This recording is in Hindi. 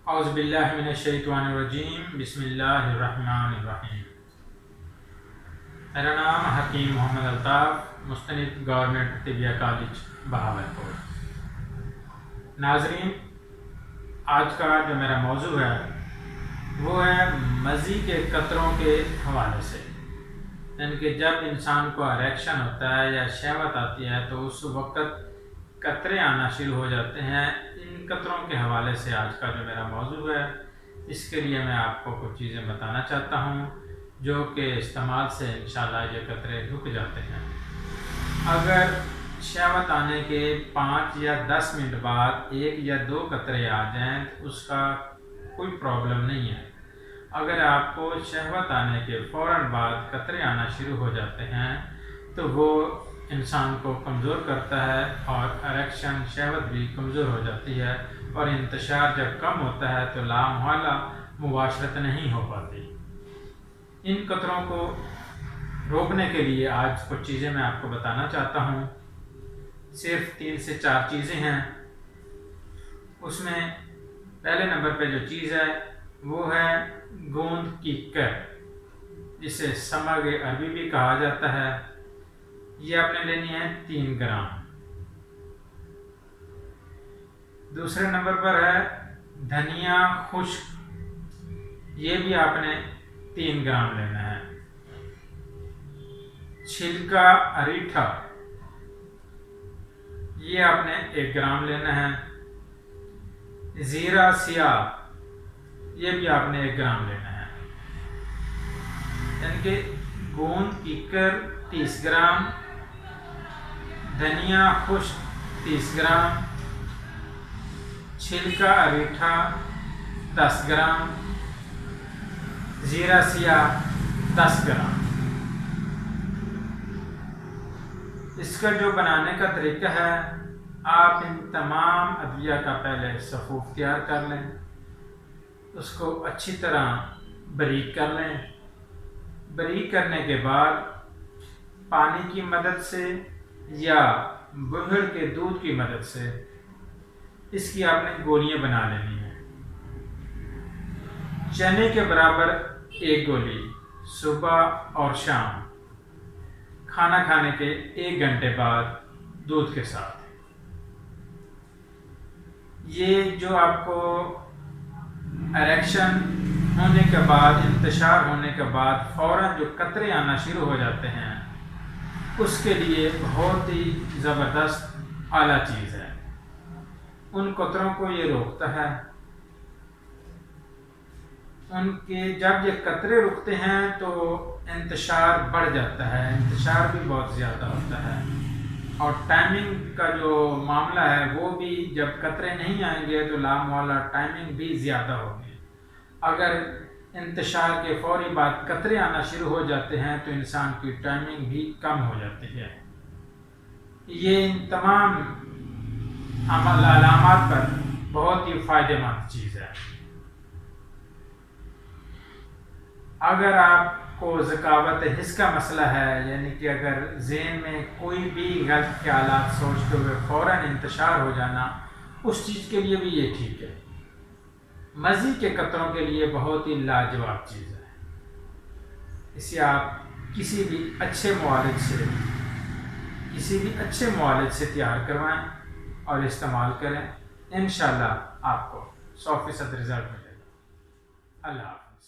औज़ुबिल्लाहिमिनश्शैतानिर्रजीम बिस्मिल्लाहिर्रहमानिर्रहीम। मेरा नाम हकीम मोहम्मद अल्ताफ़, मुस्तनिद गवर्नमेंट तिबिया कॉलेज बहावलपुर। नाज़रीन, आज का जो मेरा मौजू है वो है मज़ी के कतरों के हवाले से। यानी कि जब इंसान को इरेक्शन होता है या शहवत आती है तो उस वक़्त कतरे आना शुरू हो जाते हैं। इन कतरों के हवाले से आज का जो मेरा मौजू है, इसके लिए मैं आपको कुछ चीज़ें बताना चाहता हूँ जो कि इस्तेमाल से इंशाल्लाह ये कतरे रुक जाते हैं। अगर शहवत आने के 5 या 10 मिनट बाद 1 या 2 कतरे आ जाएं तो उसका कोई प्रॉब्लम नहीं है। अगर आपको शहवत आने के फ़ौरन बाद कतरे आना शुरू हो जाते हैं तो वो इंसान को कमज़ोर करता है और इरेक्शन शहवत भी कमज़ोर हो जाती है और इंतशार जब कम होता है तो लामहला मुबाशरत नहीं हो पाती। इन कतरों को रोकने के लिए आज कुछ चीज़ें मैं आपको बताना चाहता हूँ। सिर्फ 3 से 4 चीज़ें हैं। उसमें पहले नंबर पे जो चीज़ है वो है गोंद की कर, जिसे समग अरबी भी कहा जाता है। ये आपने लेनी है 3 ग्राम। दूसरे नंबर पर है धनिया खुश्क, ये भी आपने 3 ग्राम लेना है। छिलका अरीठा, ये आपने 1 ग्राम लेना है। ज़ीरा सियाह, ये भी आपने 1 ग्राम लेना है। यानी कि गोंद कीकर 30 ग्राम, धनिया खुश्क 30 ग्राम, छिलका अरीठा 10 ग्राम, ज़ीरा सियाह 10 ग्राम। इसका जो बनाने का तरीका है, आप इन तमाम अदविया का पहले सफ़ूफ तैयार कर लें, उसको अच्छी तरह बारीक कर लें। बारीक करने के बाद पानी की मदद से या बहड़ के दूध की मदद से इसकी आपने गोलियां बना लेनी है। चने के बराबर 1 गोली सुबह और शाम खाना खाने के 1 घंटे बाद दूध के साथ। ये जो आपको इरेक्शन होने के बाद, इंतशार होने के बाद फ़ौरन जो कतरे आना शुरू हो जाते हैं, उसके लिए बहुत ही ज़बरदस्त आला चीज़ है। उन कतरों को ये रोकता है। उनके जब ये कतरे रुकते हैं तो इंतशार बढ़ जाता है, इंतशार भी बहुत ज़्यादा होता है और टाइमिंग का जो मामला है वो भी, जब कतरे नहीं आएंगे तो लामवाला टाइमिंग भी ज़्यादा होगी। अगर इंतशार के फौरी बाद कतरे आना शुरू हो जाते हैं तो इंसान की टाइमिंग भी कम हो जाती है। ये इन तमाम अलामात पर बहुत ही फ़ायदेमंद चीज़ है। अगर आपको ज़कावत हिस्स का मसला है, यानी कि अगर ज़हन में कोई भी गलत ख्यालात सोचते हुए फ़ौरन इंतशार हो जाना, उस चीज़ के लिए भी ये ठीक है। मज़ी के कतरों के लिए बहुत ही लाजवाब चीज़ है। इसे आप किसी भी अच्छे मुआलिज से तैयार करवाएं और इस्तेमाल करें। इंशाल्लाह आपको 100% रिज़ल्ट मिलेगा। अल्लाह हाफ़िज़।